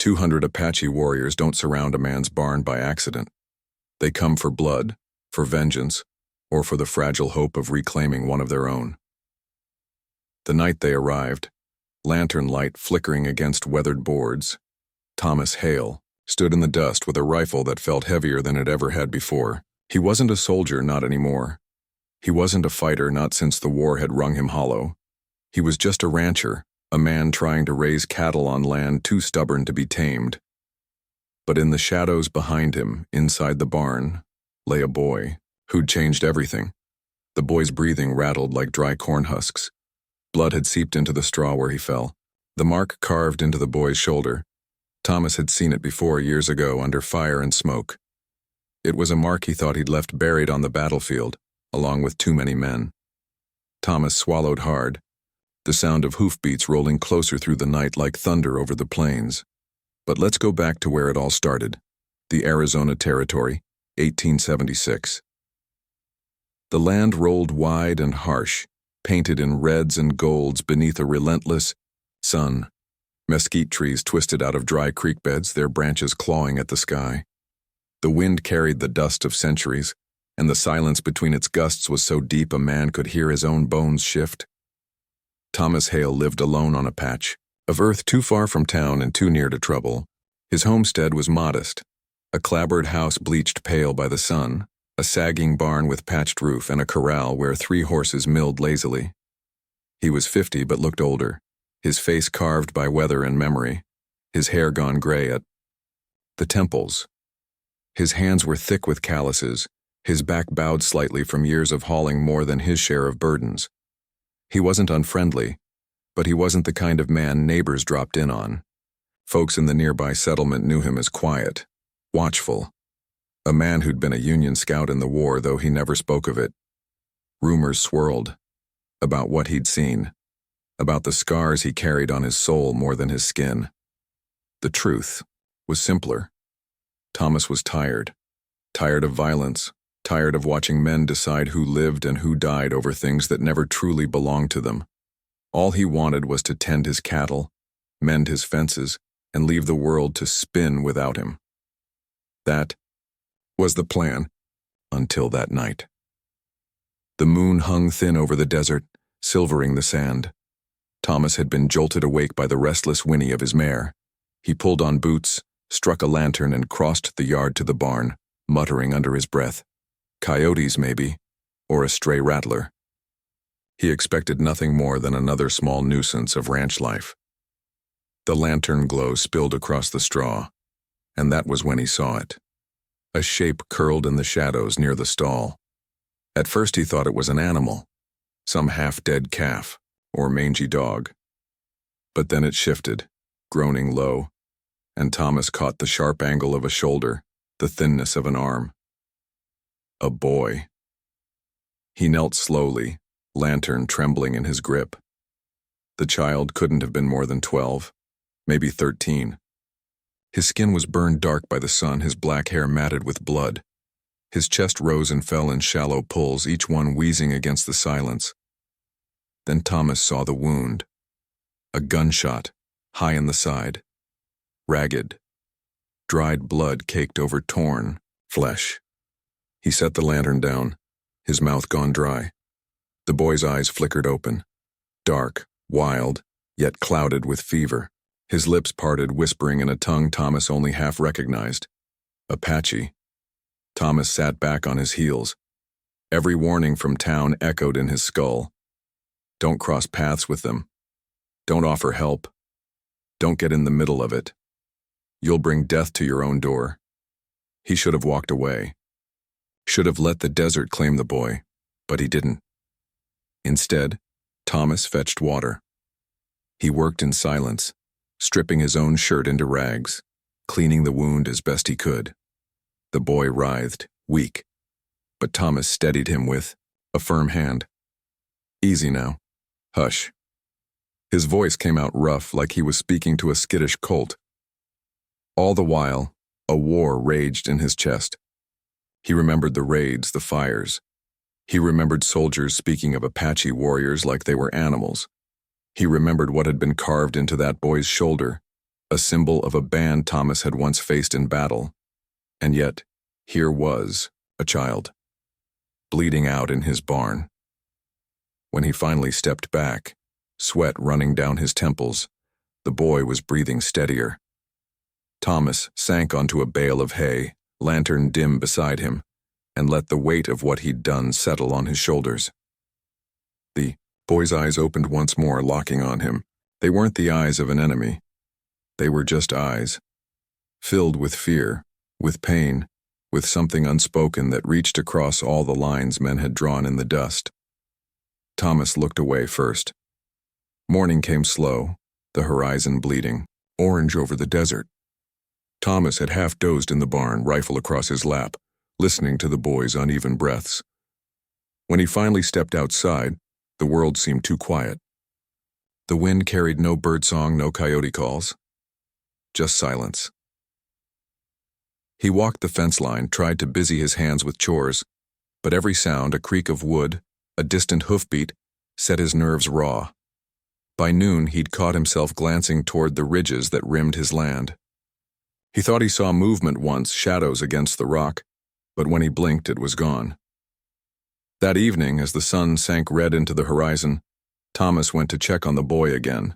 200 Apache warriors don't surround a man's barn by accident. They come for blood, for vengeance, or for the fragile hope of reclaiming one of their own. The night they arrived, lantern light flickering against weathered boards, Thomas Hale stood in the dust with a rifle that felt heavier than it ever had before. He wasn't a soldier, not anymore. He wasn't a fighter, not since the war had wrung him hollow. He was just a rancher, a man trying to raise cattle on land too stubborn to be tamed. But in the shadows behind him, inside the barn, lay a boy who'd changed everything. The boy's breathing rattled like dry corn husks. Blood had seeped into the straw where he fell, the mark carved into the boy's shoulder. Thomas had seen it before years ago under fire and smoke. It was a mark he thought he'd left buried on the battlefield, along with too many men. Thomas swallowed hard, the sound of hoofbeats rolling closer through the night like thunder over the plains. But let's go back to where it all started, the Arizona Territory, 1876. The land rolled wide and harsh, painted in reds and golds beneath a relentless sun. Mesquite trees twisted out of dry creek beds, their branches clawing at the sky. The wind carried the dust of centuries, and the silence between its gusts was so deep a man could hear his own bones shift. Thomas Hale lived alone on a patch of earth too far from town and too near to trouble. His homestead was modest, a clapboard house bleached pale by the sun, a sagging barn with patched roof, and a corral where 3 horses milled lazily. He was 50 but looked older, his face carved by weather and memory, his hair gone gray at the temples. His hands were thick with calluses, his back bowed slightly from years of hauling more than his share of burdens. He wasn't unfriendly, but he wasn't the kind of man neighbors dropped in on. Folks in the nearby settlement knew him as quiet, watchful, a man who'd been a Union scout in the war, though he never spoke of it. Rumors swirled about what he'd seen, about the scars he carried on his soul more than his skin. The truth was simpler. Thomas was tired of violence, tired of watching men decide who lived and who died over things that never truly belonged to them. All he wanted was to tend his cattle, mend his fences, and leave the world to spin without him. That was the plan, until that night. The moon hung thin over the desert, silvering the sand. Thomas had been jolted awake by the restless whinny of his mare. He pulled on boots, struck a lantern, and crossed the yard to the barn, muttering under his breath, "Coyotes, maybe, or a stray rattler." He expected nothing more than another small nuisance of ranch life. The lantern glow spilled across the straw, and that was when he saw it. A shape curled in the shadows near the stall. At first he thought it was an animal, some half-dead calf or mangy dog. But then it shifted, groaning low, and Thomas caught the sharp angle of a shoulder, the thinness of an arm. A boy. He knelt slowly, lantern trembling in his grip. The child couldn't have been more than 12, maybe 13. His skin was burned dark by the sun, his black hair matted with blood. His chest rose and fell in shallow pulls, each one wheezing against the silence. Then Thomas saw the wound. A gunshot, high in the side. Ragged. Dried blood caked over torn flesh. He set the lantern down, his mouth gone dry. The boy's eyes flickered open, dark, wild, yet clouded with fever. His lips parted, whispering in a tongue Thomas only half recognized. Apache. Thomas sat back on his heels. Every warning from town echoed in his skull. Don't cross paths with them. Don't offer help. Don't get in the middle of it. You'll bring death to your own door. He should have walked away. Should have let the desert claim the boy, but he didn't. Instead, Thomas fetched water. He worked in silence, stripping his own shirt into rags, cleaning the wound as best he could. The boy writhed, weak, but Thomas steadied him with a firm hand. "Easy now. Hush." His voice came out rough, like he was speaking to a skittish colt. All the while, a war raged in his chest. He remembered the raids, the fires. He remembered soldiers speaking of Apache warriors like they were animals. He remembered what had been carved into that boy's shoulder, a symbol of a band Thomas had once faced in battle. And yet, here was a child, bleeding out in his barn. When he finally stepped back, sweat running down his temples, the boy was breathing steadier. Thomas sank onto a bale of hay, lantern dim beside him, and let the weight of what he'd done settle on his shoulders. The boy's eyes opened once more, locking on him. They weren't the eyes of an enemy. They were just eyes, filled with fear, with pain, with something unspoken that reached across all the lines men had drawn in the dust. Thomas looked away first. Morning came slow, the horizon bleeding, orange over the desert. Thomas had half dozed in the barn, rifle across his lap, listening to the boy's uneven breaths. When he finally stepped outside, the world seemed too quiet. The wind carried no birdsong, no coyote calls. Just silence. He walked the fence line, tried to busy his hands with chores, but every sound, a creak of wood, a distant hoofbeat, set his nerves raw. By noon, he'd caught himself glancing toward the ridges that rimmed his land. He thought he saw movement once, shadows against the rock, but when he blinked, it was gone. That evening, as the sun sank red into the horizon, Thomas went to check on the boy again.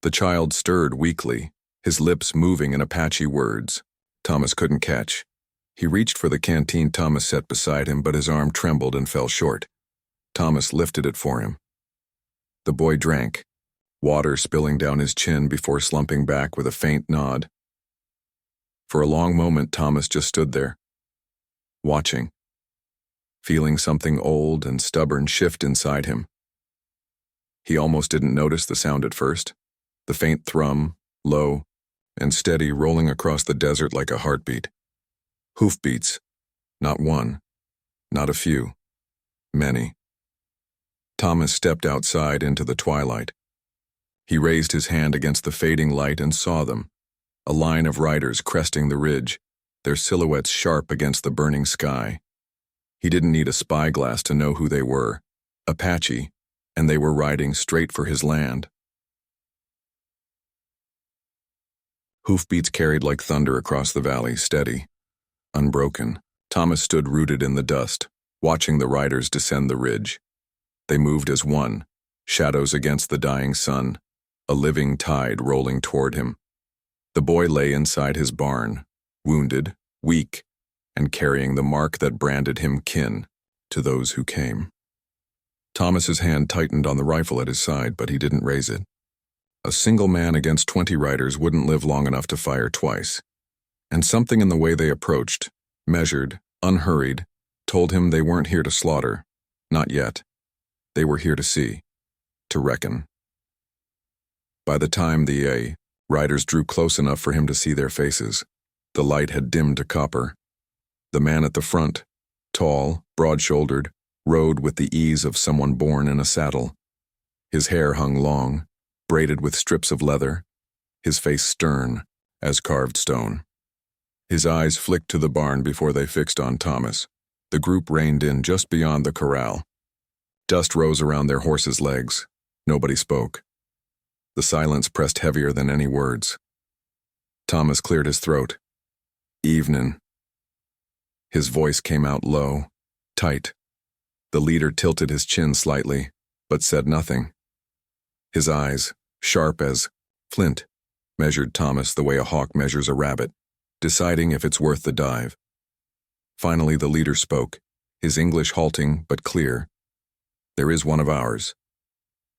The child stirred weakly, his lips moving in Apache words Thomas couldn't catch. He reached for the canteen Thomas set beside him, but his arm trembled and fell short. Thomas lifted it for him. The boy drank, water spilling down his chin before slumping back with a faint nod. For a long moment, Thomas just stood there, watching, feeling something old and stubborn shift inside him. He almost didn't notice the sound at first, the faint thrum, low and steady, rolling across the desert like a heartbeat. Hoofbeats, not one, not a few, many. Thomas stepped outside into the twilight. He raised his hand against the fading light and saw them, a line of riders cresting the ridge, their silhouettes sharp against the burning sky. He didn't need a spyglass to know who they were, Apache, and they were riding straight for his land. Hoofbeats carried like thunder across the valley, steady, unbroken. Thomas stood rooted in the dust, watching the riders descend the ridge. They moved as one, shadows against the dying sun, a living tide rolling toward him. The boy lay inside his barn, wounded, weak, and carrying the mark that branded him kin to those who came. Thomas's hand tightened on the rifle at his side, but he didn't raise it. A single man against 20 riders wouldn't live long enough to fire twice. And something in the way they approached, measured, unhurried, told him they weren't here to slaughter. Not yet. They were here to see, to reckon. By the time the riders drew close enough for him to see their faces, the light had dimmed to copper. The man at the front, tall, broad-shouldered, rode with the ease of someone born in a saddle. His hair hung long, braided with strips of leather, his face stern as carved stone. His eyes flicked to the barn before they fixed on Thomas. The group reined in just beyond the corral. Dust rose around their horses' legs. Nobody spoke. The silence pressed heavier than any words. Thomas cleared his throat. "Evenin'." His voice came out low, tight. The leader tilted his chin slightly, but said nothing. His eyes, sharp as flint, measured Thomas the way a hawk measures a rabbit, deciding if it's worth the dive. Finally, the leader spoke, his English halting but clear. "There is one of ours."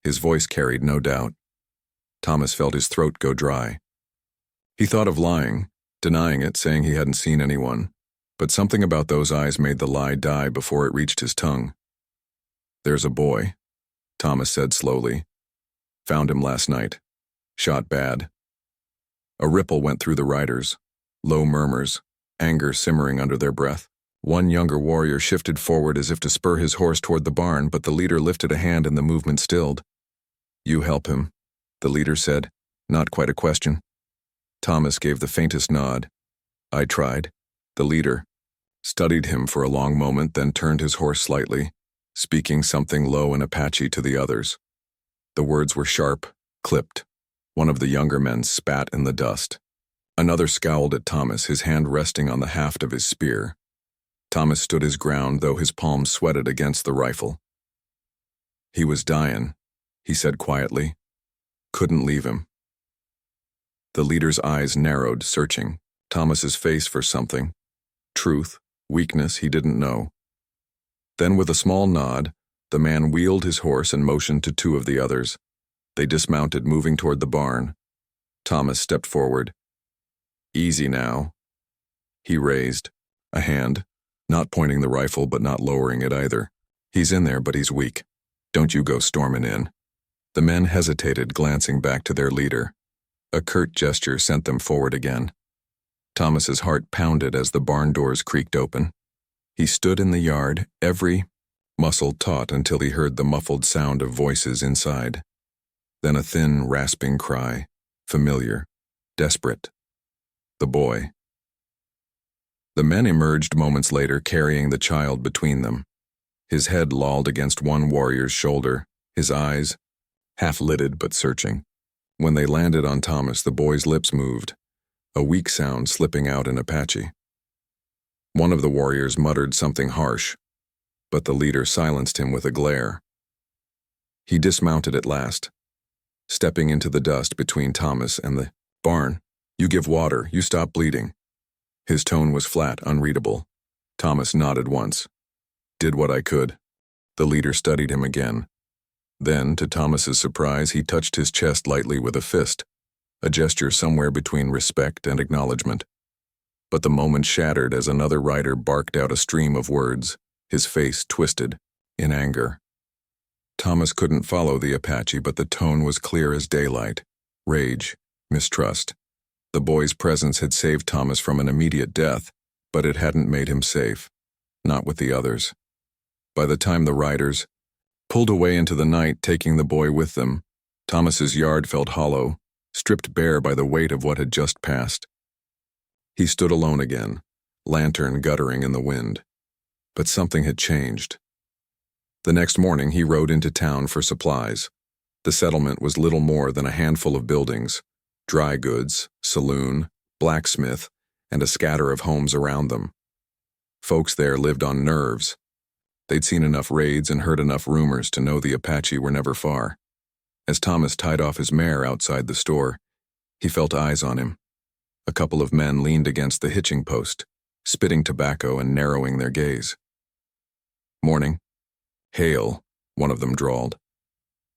His voice carried no doubt. Thomas felt his throat go dry. He thought of lying, denying it, saying he hadn't seen anyone, but something about those eyes made the lie die before it reached his tongue. "There's a boy," Thomas said slowly. "Found him last night. Shot bad." A ripple went through the riders, low murmurs, anger simmering under their breath. One younger warrior shifted forward as if to spur his horse toward the barn, but the leader lifted a hand and the movement stilled. "You help him," the leader said, not quite a question. Thomas gave the faintest nod. "I tried." The leader studied him for a long moment, then turned his horse slightly, speaking something low in Apache to the others. The words were sharp, clipped, One of the younger men spat in the dust. Another scowled at Thomas, his hand resting on the haft of his spear. Thomas stood his ground, though his palms sweated against the rifle. "He was dying," he said quietly. "Couldn't leave him." The leader's eyes narrowed, searching Thomas's face for something. Truth, weakness he didn't know. Then with a small nod, the man wheeled his horse and motioned to two of the others. They dismounted, moving toward the barn. Thomas stepped forward. "Easy now." He raised a hand, not pointing the rifle but not lowering it either. "He's in there, but he's weak. Don't you go storming in." The men hesitated, glancing back to their leader. A curt gesture sent them forward again. Thomas's heart pounded as the barn doors creaked open. He stood in the yard, every muscle taut until he heard the muffled sound of voices inside. Then a thin, rasping cry, familiar, desperate. The boy. The men emerged moments later, carrying the child between them. His head lolled against one warrior's shoulder, his eyes half-lidded but searching. When they landed on Thomas, the boy's lips moved, a weak sound slipping out in Apache. One of the warriors muttered something harsh, but the leader silenced him with a glare. He dismounted at last, stepping into the dust between Thomas and the barn. "You give water, you stop bleeding." His tone was flat, unreadable. Thomas nodded once. "Did what I could." The leader studied him again. Then, to Thomas's surprise, he touched his chest lightly with a fist, a gesture somewhere between respect and acknowledgement. But the moment shattered as another rider barked out a stream of words, his face twisted, in anger. Thomas couldn't follow the Apache, but the tone was clear as daylight. Rage, mistrust. The boy's presence had saved Thomas from an immediate death, but it hadn't made him safe. Not with the others. By the time the riders pulled away into the night, taking the boy with them, Thomas's yard felt hollow, stripped bare by the weight of what had just passed. He stood alone again, lantern guttering in the wind. But something had changed. The next morning he rode into town for supplies. The settlement was little more than a handful of buildings, dry goods, saloon, blacksmith, and a scatter of homes around them. Folks there lived on nerves. They'd seen enough raids and heard enough rumors to know the Apache were never far. As Thomas tied off his mare outside the store, he felt eyes on him. A couple of men leaned against the hitching post, spitting tobacco and narrowing their gaze. "Morning." "Hail," one of them drawled.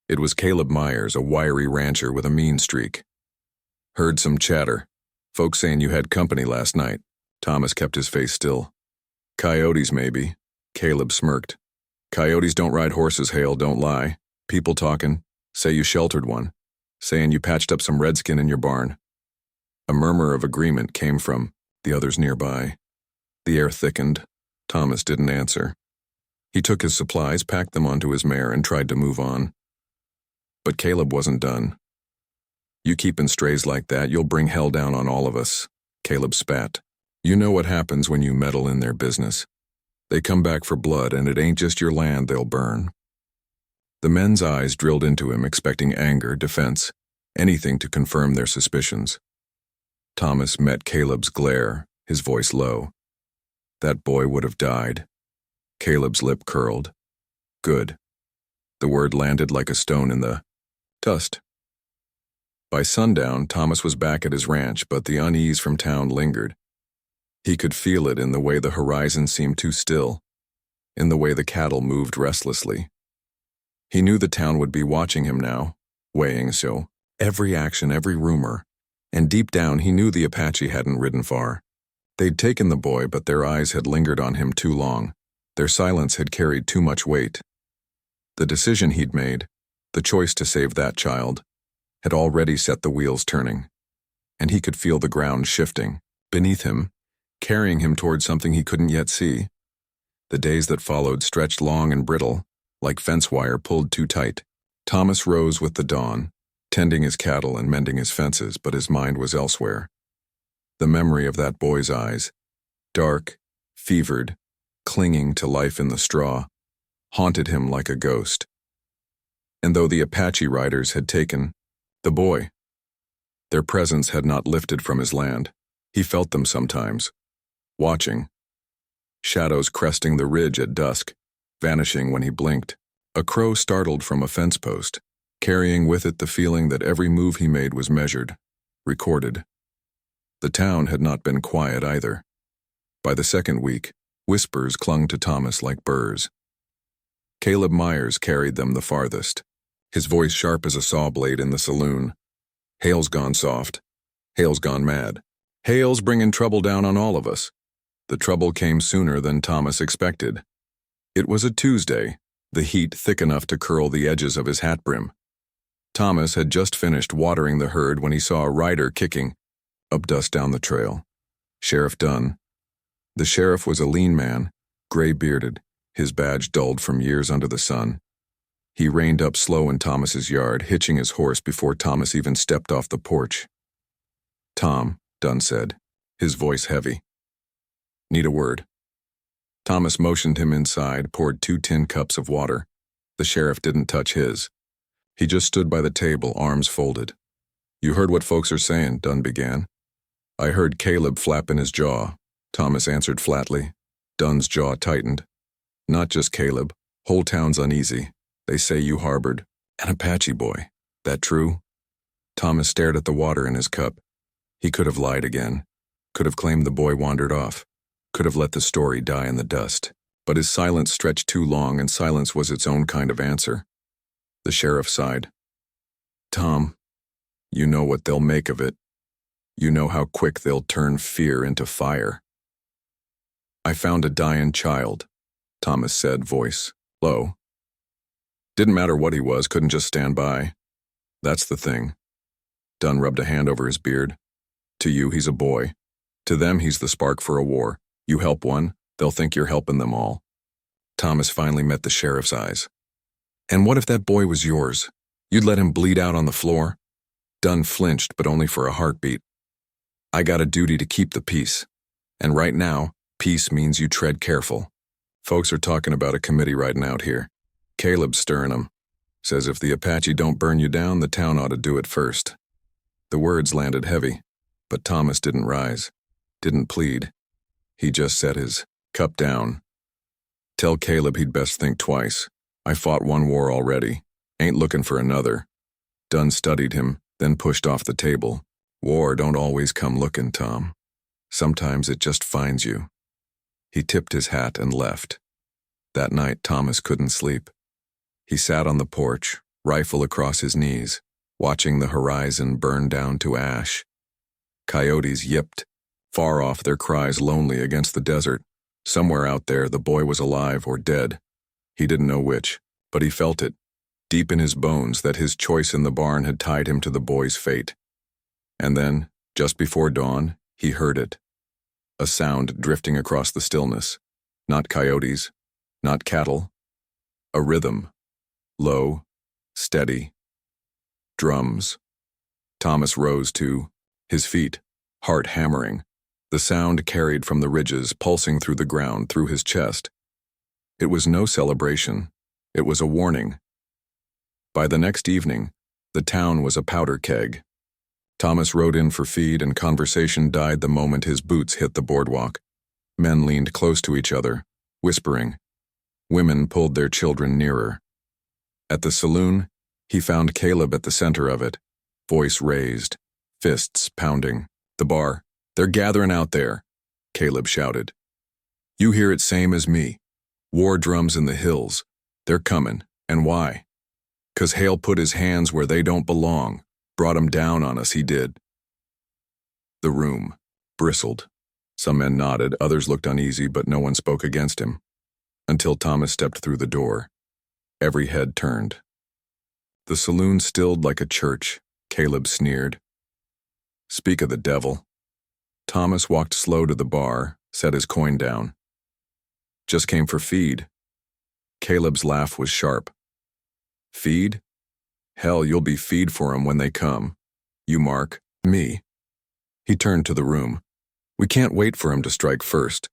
It was Caleb Myers, a wiry rancher with a mean streak. "Heard some chatter. Folks saying you had company last night." Thomas kept his face still. "Coyotes, maybe." Caleb smirked. "Coyotes don't ride horses, Hale, don't lie. People talking. Say you sheltered one. Saying you patched up some redskin in your barn." A murmur of agreement came from the others nearby. The air thickened. Thomas didn't answer. He took his supplies, packed them onto his mare, and tried to move on. But Caleb wasn't done. "You keepin' strays like that, you'll bring hell down on all of us," Caleb spat. "You know what happens when you meddle in their business. They come back for blood, and it ain't just your land they'll burn." The men's eyes drilled into him, expecting anger, defense, anything to confirm their suspicions. Thomas met Caleb's glare, his voice low. "That boy would have died." Caleb's lip curled. "Good." The word landed like a stone in the dust. By sundown, Thomas was back at his ranch, but the unease from town lingered. He could feel it in the way the horizon seemed too still, in the way the cattle moved restlessly. He knew the town would be watching him now, weighing so every action, every rumor, and deep down he knew the Apache hadn't ridden far. They'd taken the boy, but their eyes had lingered on him too long. Their silence had carried too much weight. The decision he'd made, the choice to save that child, had already set the wheels turning, and he could feel the ground shifting beneath him, carrying him toward something he couldn't yet see. The days that followed stretched long and brittle, like fence wire pulled too tight. Thomas rose with the dawn, tending his cattle and mending his fences, but his mind was elsewhere. The memory of that boy's eyes, dark, fevered, clinging to life in the straw, haunted him like a ghost. And though the Apache riders had taken the boy, Their presence had not lifted from his land. He felt them sometimes, watching. Shadows cresting the ridge at dusk, vanishing when he blinked. A crow startled from a fence post, carrying with it the feeling that every move he made was measured, recorded. The town had not been quiet either. By the second week, whispers clung to Thomas like burrs. Caleb Myers carried them the farthest, his voice sharp as a saw blade in the saloon. Hale's gone soft. Hale's gone mad. Hale's bringing trouble down on all of us. The trouble came sooner than Thomas expected. It was a Tuesday, the heat thick enough to curl the edges of his hat brim. Thomas had just finished watering the herd when he saw a rider kicking up dust down the trail. Sheriff Dunn. The sheriff was a lean man, gray-bearded, his badge dulled from years under the sun. He reined up slow in Thomas's yard, hitching his horse before Thomas even stepped off the porch. "Tom," Dunn said, his voice heavy. "Need a word." Thomas motioned him inside, poured 2 tin cups of water. The sheriff didn't touch his. He just stood by the table, arms folded. "You heard what folks are saying," Dunn began. "I heard Caleb flapping his jaw," Thomas answered flatly. Dunn's jaw tightened. "Not just Caleb. Whole town's uneasy. They say you harbored an Apache boy. That true?" Thomas stared at the water in his cup. He could have lied again, could have claimed the boy wandered off, could have let the story die in the dust. But his silence stretched too long, and silence was its own kind of answer. The sheriff sighed. "Tom, you know what they'll make of it. You know how quick they'll turn fear into fire." "I found a dying child," Thomas said, voice low. Didn't matter what he was, couldn't just stand by. That's the thing. Dunn rubbed a hand over his beard. To you, he's a boy. To them, he's the spark for a war. You help one, they'll think you're helping them all. Thomas finally met the sheriff's eyes. "And what if that boy was yours? You'd let him bleed out on the floor?" Dunn flinched, but only for a heartbeat. "I got a duty to keep the peace. And right now, peace means you tread careful. Folks are talking about a committee riding out here. Caleb's stirring them. Says if the Apache don't burn you down, the town ought to do it first." The words landed heavy, but Thomas didn't rise, didn't plead. He just set his cup down. "Tell Caleb he'd best think twice. I fought one war already. Ain't looking for another." Dunn studied him, then pushed off the table. "War don't always come looking, Tom. Sometimes it just finds you." He tipped his hat and left. That night, Thomas couldn't sleep. He sat on the porch, rifle across his knees, watching the horizon burn down to ash. Coyotes yipped, far off, their cries lonely against the desert. Somewhere out there, the boy was alive or dead. He didn't know which, but he felt it, deep in his bones, that his choice in the barn had tied him to the boy's fate. And then, just before dawn, he heard it. A sound drifting across the stillness. Not coyotes, not cattle. A rhythm. Low, steady. Drums. Thomas rose too, his feet, heart hammering. The sound carried from the ridges, pulsing through the ground, through his chest. It was no celebration. It was a warning. By the next evening, the town was a powder keg. Thomas rode in for feed, and conversation died the moment his boots hit the boardwalk. Men leaned close to each other, whispering. Women pulled their children nearer. At the saloon, he found Caleb at the center of it, voice raised, fists pounding. The bar. "They're gathering out there," Caleb shouted. "You hear it same as me. War drums in the hills. They're coming. And why? 'Cause Hale put his hands where they don't belong. Brought 'em down on us, he did." The room bristled. Some men nodded, others looked uneasy, but no one spoke against him. Until Thomas stepped through the door. Every head turned. The saloon stilled like a church, Caleb sneered. "Speak of the devil." Thomas walked slow to the bar, set his coin down. "Just came for feed." Caleb's laugh was sharp. "Feed? Hell, you'll be feed for 'em when they come. You mark, me." He turned to the room. "We can't wait for him to strike first.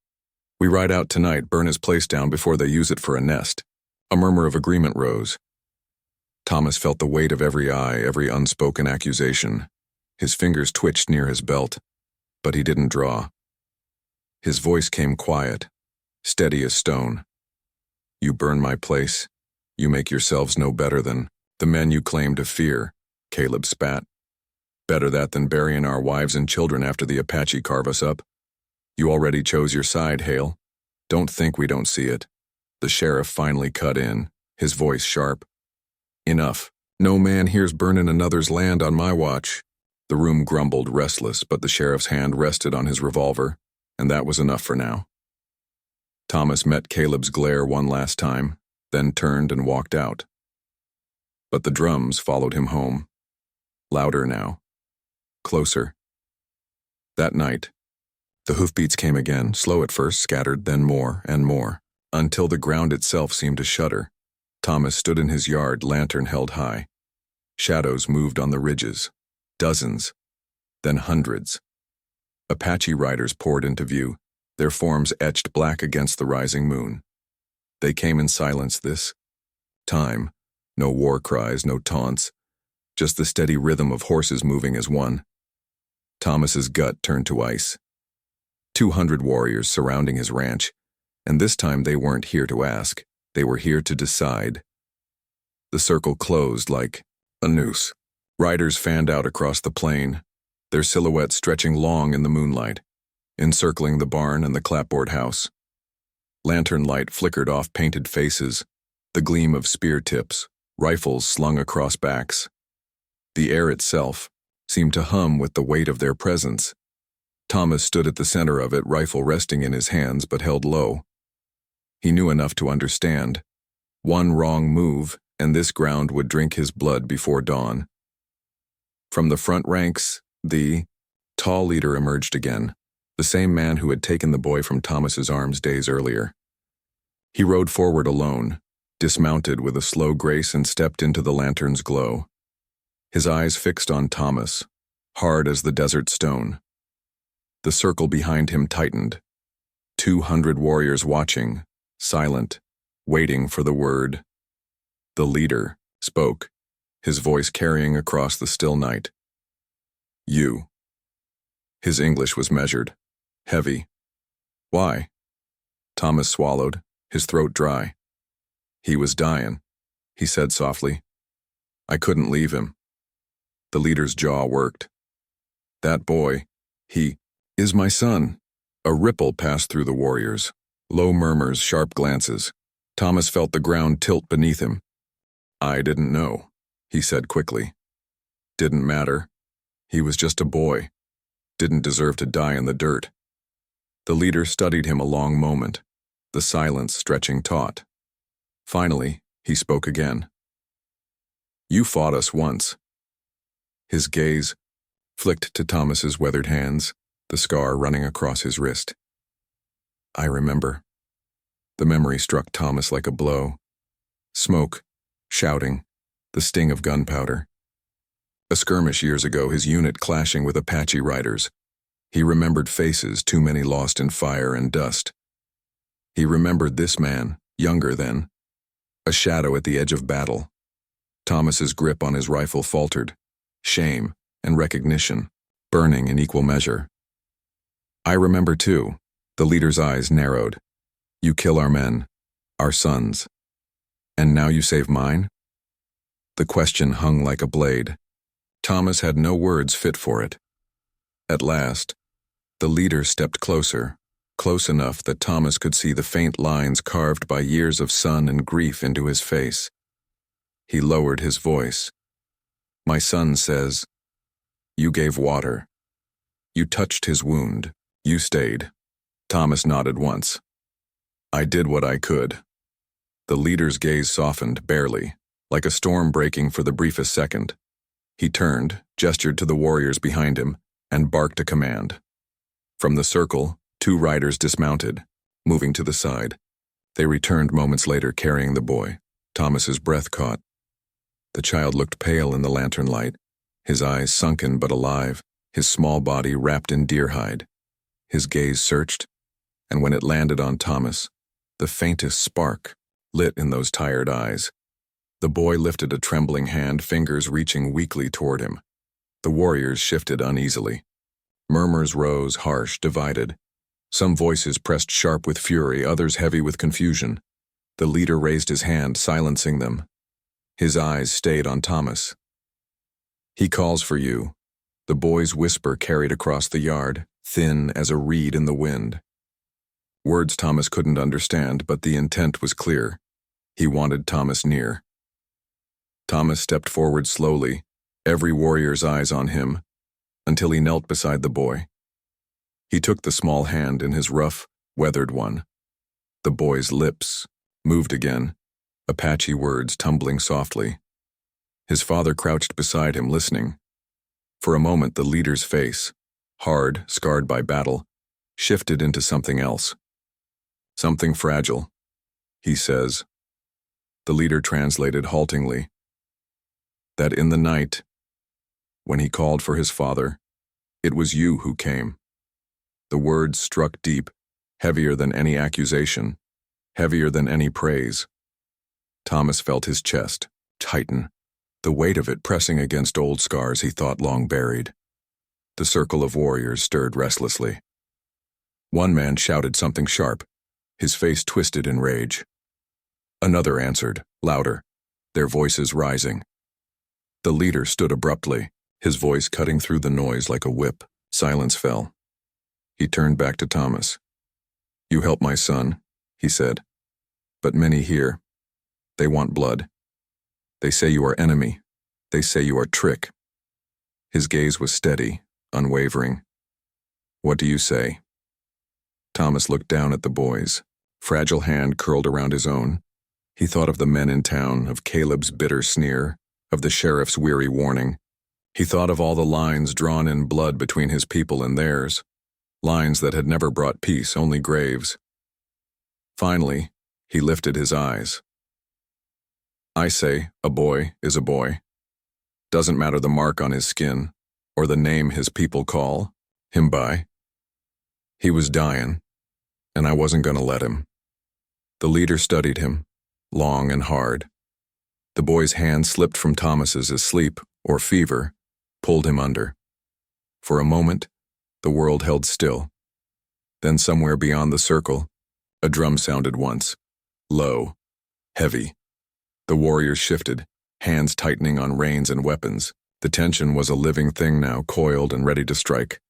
We ride out tonight, burn his place down before they use it for a nest." A murmur of agreement rose. Thomas felt the weight of every eye, every unspoken accusation. His fingers twitched near his belt, but he didn't draw. His voice came quiet, steady as stone. You burn my place. You make yourselves no better than the men you claim to fear, Caleb spat. Better that than burying our wives and children after the Apache carve us up. You already chose your side, Hale. Don't think we don't see it. The sheriff finally cut in, his voice sharp. Enough. No man here's burning another's land on my watch. The room grumbled, restless, but the sheriff's hand rested on his revolver, and that was enough for now. Thomas met Caleb's glare one last time, then turned and walked out. But the drums followed him home. Louder now. Closer. That night, the hoofbeats came again, slow at first, scattered, then more and more, until the ground itself seemed to shudder. Thomas stood in his yard, lantern held high. Shadows moved on the ridges. Dozens, then hundreds. Apache riders poured into view, their forms etched black against the rising moon. They came in silence this time. No war cries, no taunts, just the steady rhythm of horses moving as one. Thomas's gut turned to ice. 200 warriors surrounding his ranch, and this time they weren't here to ask, they were here to decide. The circle closed like a noose. Riders fanned out across the plain, their silhouettes stretching long in the moonlight, encircling the barn and the clapboard house. Lantern light flickered off painted faces, the gleam of spear tips, rifles slung across backs. The air itself seemed to hum with the weight of their presence. Thomas stood at the center of it, rifle resting in his hands but held low. He knew enough to understand. One wrong move, and this ground would drink his blood before dawn. From the front ranks, the tall leader emerged again, the same man who had taken the boy from Thomas's arms days earlier. He rode forward alone, dismounted with a slow grace, and stepped into the lantern's glow. His eyes fixed on Thomas, hard as the desert stone. The circle behind him tightened. 200 warriors watching, silent, waiting for the word. The leader spoke, his voice carrying across the still night. You. His English was measured, heavy. Why? Thomas swallowed, his throat dry. He was dying, he said softly. I couldn't leave him. The leader's jaw worked. That boy, he is my son. A ripple passed through the warriors. Low murmurs, sharp glances. Thomas felt the ground tilt beneath him. I didn't know, he said quickly. Didn't matter. He was just a boy. Didn't deserve to die in the dirt. The leader studied him a long moment, the silence stretching taut. Finally, he spoke again. You fought us once. His gaze flicked to Thomas's weathered hands, the scar running across his wrist. I remember. The memory struck Thomas like a blow. Smoke, shouting, the sting of gunpowder. A skirmish years ago, his unit clashing with Apache riders. He remembered faces, too many lost in fire and dust. He remembered this man, younger then, a shadow at the edge of battle. Thomas's grip on his rifle faltered, shame and recognition burning in equal measure. I remember too. The leader's eyes narrowed. You kill our men, our sons. And now you save mine? The question hung like a blade. Thomas had no words fit for it. At last, the leader stepped closer, close enough that Thomas could see the faint lines carved by years of sun and grief into his face. He lowered his voice. My son says, you gave water. You touched his wound. You stayed. Thomas nodded once. I did what I could. The leader's gaze softened, barely, like a storm breaking for the briefest second. He turned, gestured to the warriors behind him, and barked a command. From the circle, 2 riders dismounted, moving to the side. They returned moments later carrying the boy. Thomas's breath caught. The child looked pale in the lantern light, his eyes sunken but alive, his small body wrapped in deer hide. His gaze searched, and when it landed on Thomas, the faintest spark lit in those tired eyes. The boy lifted a trembling hand, fingers reaching weakly toward him. The warriors shifted uneasily. Murmurs rose, harsh, divided. Some voices pressed sharp with fury, others heavy with confusion. The leader raised his hand, silencing them. His eyes stayed on Thomas. "He calls for you." The boy's whisper carried across the yard, thin as a reed in the wind. Words Thomas couldn't understand, but the intent was clear. He wanted Thomas near. Thomas stepped forward slowly, every warrior's eyes on him, until he knelt beside the boy. He took the small hand in his rough, weathered one. The boy's lips moved again, Apache words tumbling softly. His father crouched beside him, listening. For a moment, the leader's face, hard, scarred by battle, shifted into something else. "Something fragile," he says. The leader translated haltingly. "That in the night, when he called for his father, it was you who came." The words struck deep, heavier than any accusation, heavier than any praise. Thomas felt his chest tighten, the weight of it pressing against old scars he thought long buried. The circle of warriors stirred restlessly. One man shouted something sharp, his face twisted in rage. Another answered, louder, their voices rising. The leader stood abruptly, his voice cutting through the noise like a whip. Silence fell. He turned back to Thomas. "You help my son," he said. "But many here, they want blood. They say you are enemy. They say you are trick." His gaze was steady, unwavering. "What do you say?" Thomas looked down at the boys, fragile hand curled around his own. He thought of the men in town, of Caleb's bitter sneer, of the sheriff's weary warning. He thought of all the lines drawn in blood between his people and theirs, lines that had never brought peace, only graves. Finally, he lifted his eyes. "I say, a boy is a boy. Doesn't matter the mark on his skin, or the name his people call him by. He was dying, and I wasn't going to let him." The leader studied him, long and hard. The boy's hand slipped from Thomas's as sleep, or fever, pulled him under. For a moment, the world held still. Then somewhere beyond the circle, a drum sounded once, low, heavy. The warriors shifted, hands tightening on reins and weapons. The tension was a living thing now, coiled and ready to strike.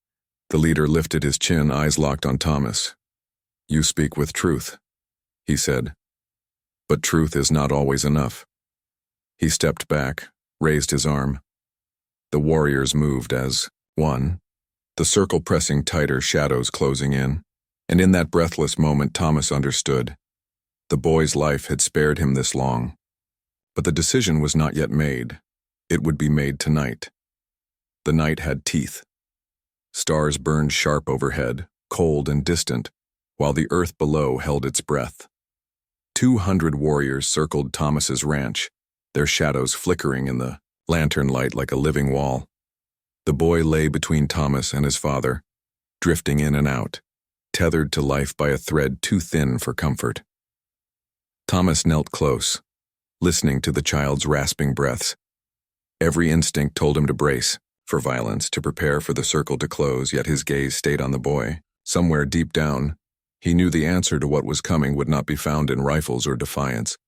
The leader lifted his chin, eyes locked on Thomas. "You speak with truth," he said. "But truth is not always enough." He stepped back, raised his arm. The warriors moved as one, the circle pressing tighter, shadows closing in. And in that breathless moment, Thomas understood. The boy's life had spared him this long. But the decision was not yet made. It would be made tonight. The night had teeth. Stars burned sharp overhead, cold and distant, while the earth below held its breath. 200 warriors circled Thomas's ranch, their shadows flickering in the lantern light like a living wall. The boy lay between Thomas and his father, drifting in and out, tethered to life by a thread too thin for comfort. Thomas knelt close, listening to the child's rasping breaths. Every instinct told him to brace for violence, to prepare for the circle to close, yet his gaze stayed on the boy. Somewhere deep down, he knew the answer to what was coming would not be found in rifles or defiance.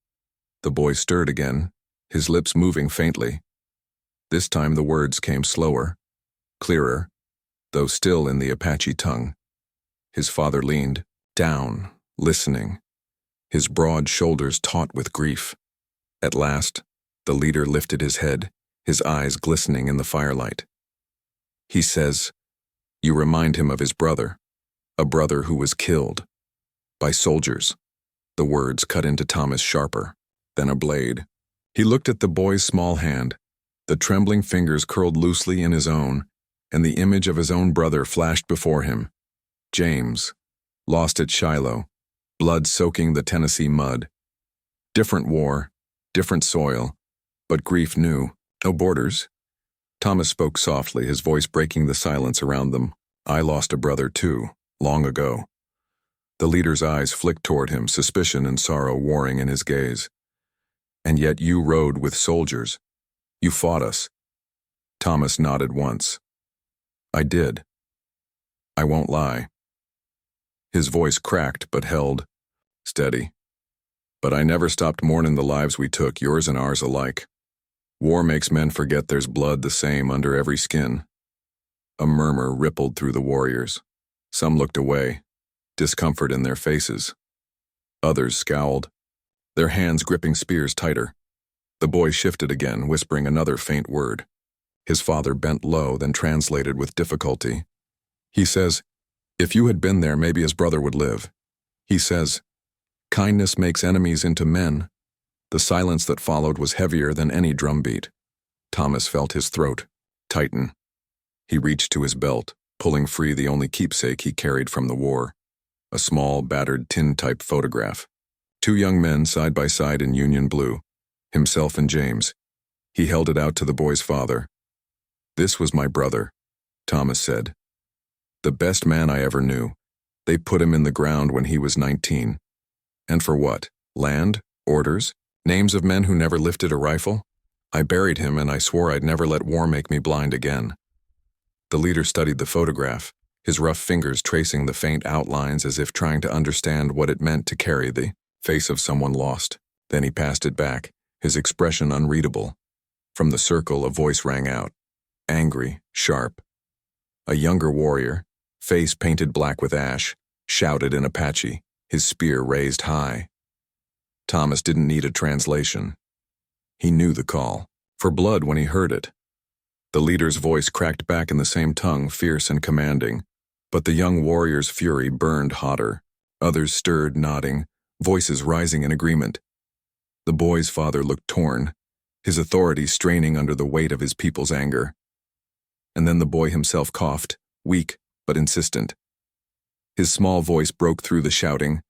The boy stirred again, his lips moving faintly. This time the words came slower, clearer, though still in the Apache tongue. His father leaned down, listening, his broad shoulders taut with grief. At last, the leader lifted his head, his eyes glistening in the firelight. He says, "You remind him of his brother, a brother who was killed by soldiers." The words cut into Thomas sharper than a blade. He looked at the boy's small hand, the trembling fingers curled loosely in his own, and the image of his own brother flashed before him. James, lost at Shiloh, blood soaking the Tennessee mud. Different war, different soil, but grief knew no borders. Thomas spoke softly, his voice breaking the silence around them. "I lost a brother too, long ago." The leader's eyes flicked toward him, suspicion and sorrow warring in his gaze. "And yet you rode with soldiers. You fought us. Thomas nodded once. I did. I won't lie. His voice cracked but held steady. But I never stopped mourning the lives we took, yours and ours alike. War makes men forget there's blood the same under every skin. A murmur rippled through the warriors. Some looked away, discomfort in their faces. Others scowled, their hands gripping spears tighter. The boy shifted again, whispering another faint word. His father bent low, then translated with difficulty. He says, if you had been there, maybe his brother would live. He says, kindness makes enemies into men. The silence that followed was heavier than any drumbeat. Thomas felt his throat tighten. He reached to his belt, pulling free the only keepsake he carried from the war, a small, battered tin-type photograph. 2 young men side by side in Union blue, himself and James. He held it out to the boy's father. This was my brother, Thomas said. The best man I ever knew. They put him in the ground when he was 19. And for what? Land? Orders? Names of men who never lifted a rifle? I buried him, and I swore I'd never let war make me blind again. The leader studied the photograph, his rough fingers tracing the faint outlines as if trying to understand what it meant to carry the face of someone lost. Then he passed it back, his expression unreadable. From the circle, a voice rang out, angry, sharp. A younger warrior, face painted black with ash, shouted in Apache, his spear raised high. Thomas didn't need a translation. He knew the call, for blood when he heard it. The leader's voice cracked back in the same tongue, fierce and commanding, but the young warrior's fury burned hotter. Others stirred, nodding, voices rising in agreement. The boy's father looked torn, his authority straining under the weight of his people's anger. And then the boy himself coughed, weak but insistent. His small voice broke through the shouting,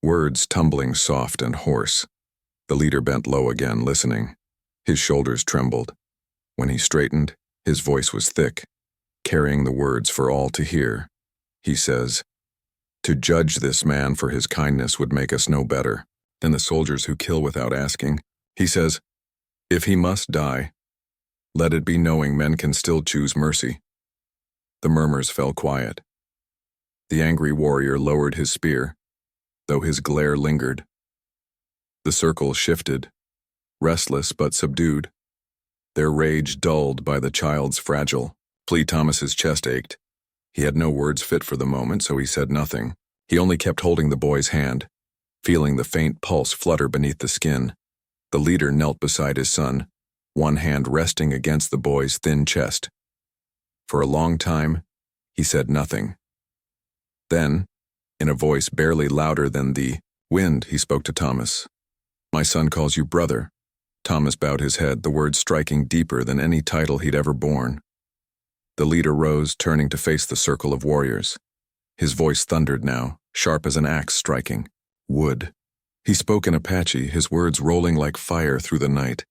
words tumbling soft and hoarse. The leader bent low again, listening. His shoulders trembled. When he straightened, his voice was thick, carrying the words for all to hear. He says, to judge this man for his kindness would make us no better than the soldiers who kill without asking. He says, if he must die, let it be knowing men can still choose mercy. The murmurs fell quiet. The angry warrior lowered his spear, though his glare lingered. The circle shifted, restless but subdued, their rage dulled by the child's fragile plea. Thomas's chest ached. He had no words fit for the moment, so he said nothing. He only kept holding the boy's hand, feeling the faint pulse flutter beneath the skin. The leader knelt beside his son, one hand resting against the boy's thin chest. For a long time, he said nothing. Then, in a voice barely louder than the wind, he spoke to Thomas. My son calls you brother. Thomas bowed his head, the words striking deeper than any title he'd ever borne. The leader rose, turning to face the circle of warriors. His voice thundered now, sharp as an axe striking. Wood. He spoke in Apache, his words rolling like fire through the night.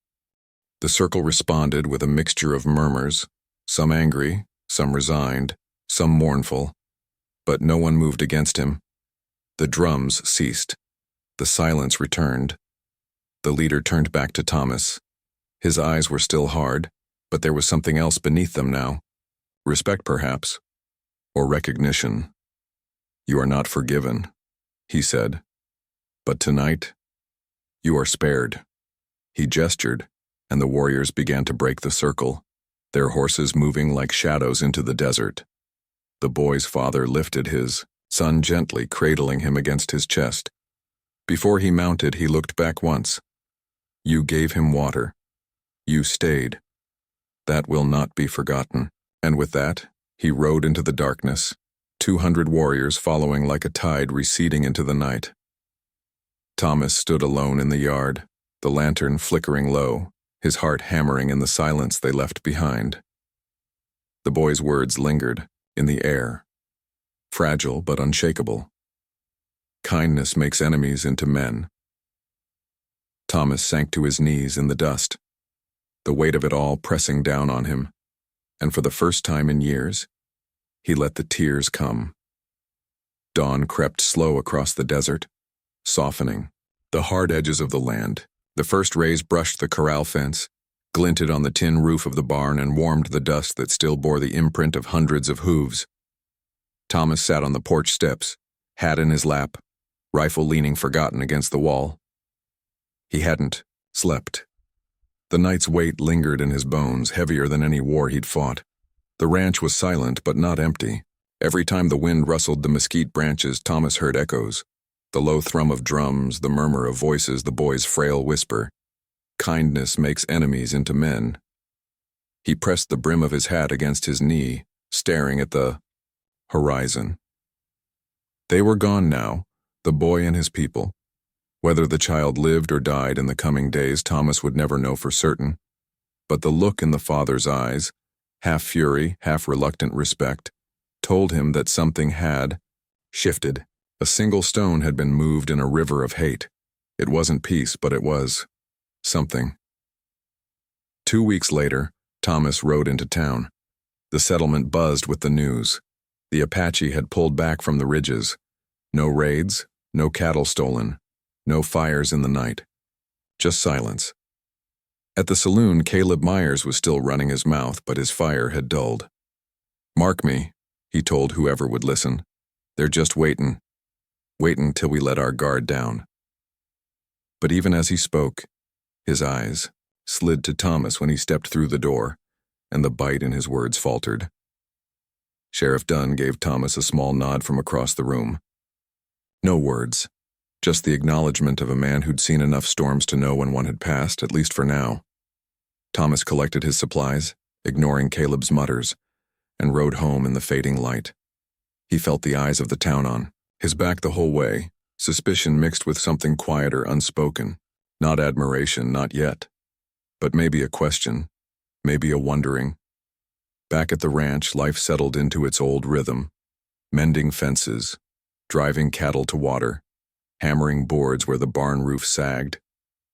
The circle responded with a mixture of murmurs, some angry, some resigned, some mournful. But no one moved against him. The drums ceased. The silence returned. The leader turned back to Thomas. His eyes were still hard, but there was something else beneath them now. Respect, perhaps, or recognition. You are not forgiven, he said. But tonight, you are spared. He gestured, and the warriors began to break the circle, their horses moving like shadows into the desert. The boy's father lifted his son gently, cradling him against his chest. Before he mounted, he looked back once. You gave him water. You stayed. That will not be forgotten. And with that, he rode into the darkness, 200 warriors following like a tide receding into the night. Thomas stood alone in the yard, the lantern flickering low, his heart hammering in the silence they left behind. The boy's words lingered, in the air, fragile but unshakable. Kindness makes enemies into men. Thomas sank to his knees in the dust, the weight of it all pressing down on him, and for the first time in years, he let the tears come. Dawn crept slow across the desert, softening the hard edges of the land. The first rays brushed the corral fence, glinted on the tin roof of the barn and warmed the dust that still bore the imprint of hundreds of hooves. Thomas sat on the porch steps, hat in his lap, rifle leaning forgotten against the wall. He hadn't slept. The night's weight lingered in his bones, heavier than any war he'd fought. The ranch was silent, but not empty. Every time the wind rustled the mesquite branches, Thomas heard echoes. The low thrum of drums, the murmur of voices, the boy's frail whisper. Kindness makes enemies into men. He pressed the brim of his hat against his knee, staring at the horizon. They were gone now, the boy and his people. Whether the child lived or died in the coming days, Thomas would never know for certain. But the look in the father's eyes, half fury, half reluctant respect, told him that something had shifted. A single stone had been moved in a river of hate. It wasn't peace, but it was something. 2 weeks later, Thomas rode into town. The settlement buzzed with the news. The Apache had pulled back from the ridges. No raids, no cattle stolen, no fires in the night. Just silence. At the saloon, Caleb Myers was still running his mouth, but his fire had dulled. "Mark me," he told whoever would listen. "They're just waiting till we let our guard down." But even as he spoke, his eyes slid to Thomas when he stepped through the door, and the bite in his words faltered. Sheriff Dunn gave Thomas a small nod from across the room. No words, just the acknowledgement of a man who'd seen enough storms to know when one had passed, at least for now. Thomas collected his supplies, ignoring Caleb's mutters, and rode home in the fading light. He felt the eyes of the town on his back the whole way, suspicion mixed with something quieter, unspoken. Not admiration, not yet. But maybe a question, maybe a wondering. Back at the ranch, life settled into its old rhythm. Mending fences, driving cattle to water, hammering boards where the barn roof sagged.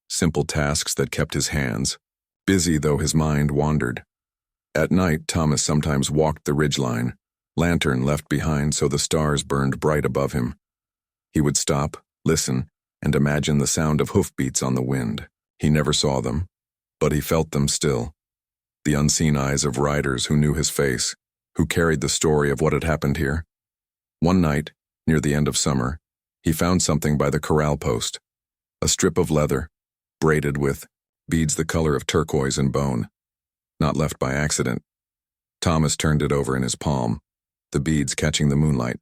Simple tasks that kept his hands busy, though his mind wandered. At night, Thomas sometimes walked the ridgeline, lantern left behind so the stars burned bright above him. He would stop, listen, and imagine the sound of hoofbeats on the wind. He never saw them, but he felt them still. The unseen eyes of riders who knew his face, who carried the story of what had happened here. One night, near the end of summer, he found something by the corral post. A strip of leather, braided with beads the color of turquoise and bone. Not left by accident. Thomas turned it over in his palm, the beads catching the moonlight.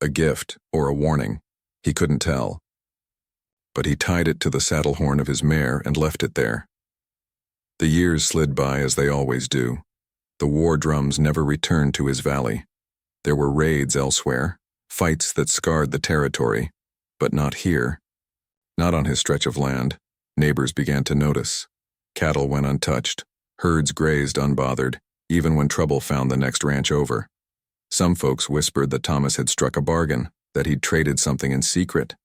A gift or a warning, he couldn't tell. But he tied it to the saddle horn of his mare and left it there. The years slid by as they always do. The war drums never returned to his valley. There were raids elsewhere, fights that scarred the territory, but not here. Not on his stretch of land. Neighbors began to notice. Cattle went untouched. Herds grazed unbothered, even when trouble found the next ranch over. Some folks whispered that Thomas had struck a bargain, that he'd traded something in secret.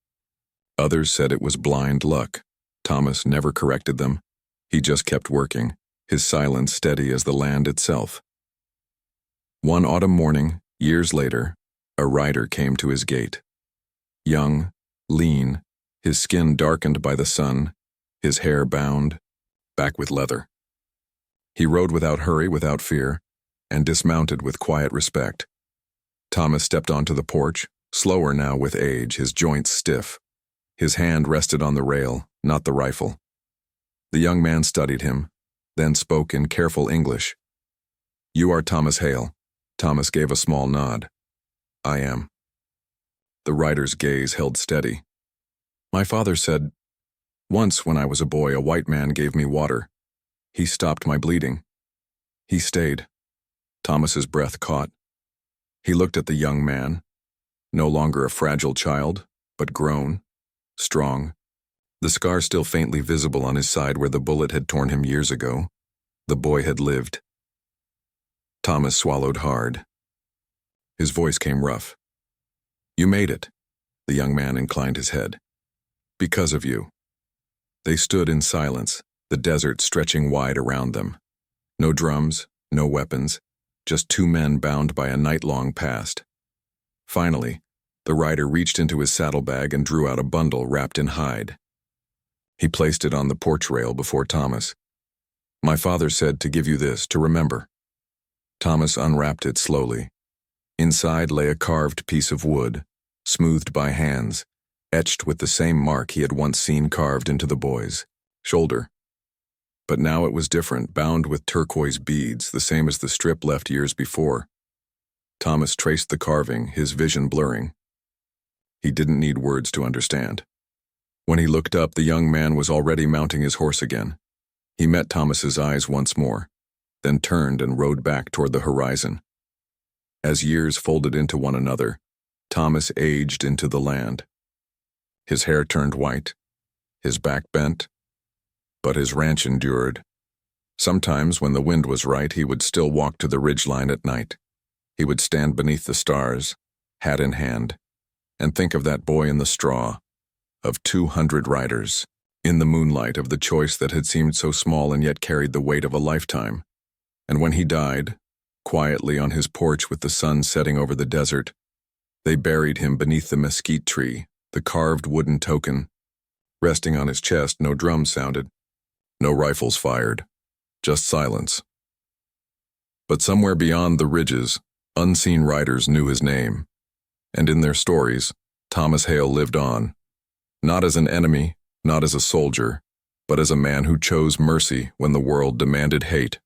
Others said it was blind luck. Thomas never corrected them. He just kept working, his silence steady as the land itself. One autumn morning, years later, a rider came to his gate. Young, lean, his skin darkened by the sun, his hair bound, back with leather. He rode without hurry, without fear, and dismounted with quiet respect. Thomas stepped onto the porch, slower now with age, his joints stiff. His hand rested on the rail, not the rifle. The young man studied him, then spoke in careful English. "You are Thomas Hale." Thomas gave a small nod. "I am." The rider's gaze held steady. "My father said, once when I was a boy, a white man gave me water. He stopped my bleeding. He stayed." Thomas's breath caught. He looked at the young man, no longer a fragile child, but grown, strong. The scar still faintly visible on his side where the bullet had torn him years ago. The boy had lived. Thomas swallowed hard. His voice came rough. "You made it." The young man inclined his head. "Because of you." They stood in silence, the desert stretching wide around them. No drums, no weapons, just two men bound by a night-long past. Finally, the rider reached into his saddlebag and drew out a bundle wrapped in hide. He placed it on the porch rail before Thomas. My father said to give you this, to remember. Thomas unwrapped it slowly. Inside lay a carved piece of wood, smoothed by hands, etched with the same mark he had once seen carved into the boy's shoulder. But now it was different, bound with turquoise beads, the same as the strip left years before. Thomas traced the carving, his vision blurring. He didn't need words to understand. When he looked up, the young man was already mounting his horse again. He met Thomas's eyes once more, then turned and rode back toward the horizon. As years folded into one another, Thomas aged into the land. His hair turned white, his back bent, but his ranch endured. Sometimes, when the wind was right, he would still walk to the ridgeline at night. He would stand beneath the stars, hat in hand, and think of that boy in the straw, of 200 riders, in the moonlight, of the choice that had seemed so small and yet carried the weight of a lifetime. And when he died, quietly on his porch with the sun setting over the desert, they buried him beneath the mesquite tree, the carved wooden token. Resting on his chest, no drums sounded, no rifles fired, just silence. But somewhere beyond the ridges, unseen riders knew his name, and in their stories, Thomas Hale lived on, not as an enemy, not as a soldier, but as a man who chose mercy when the world demanded hate.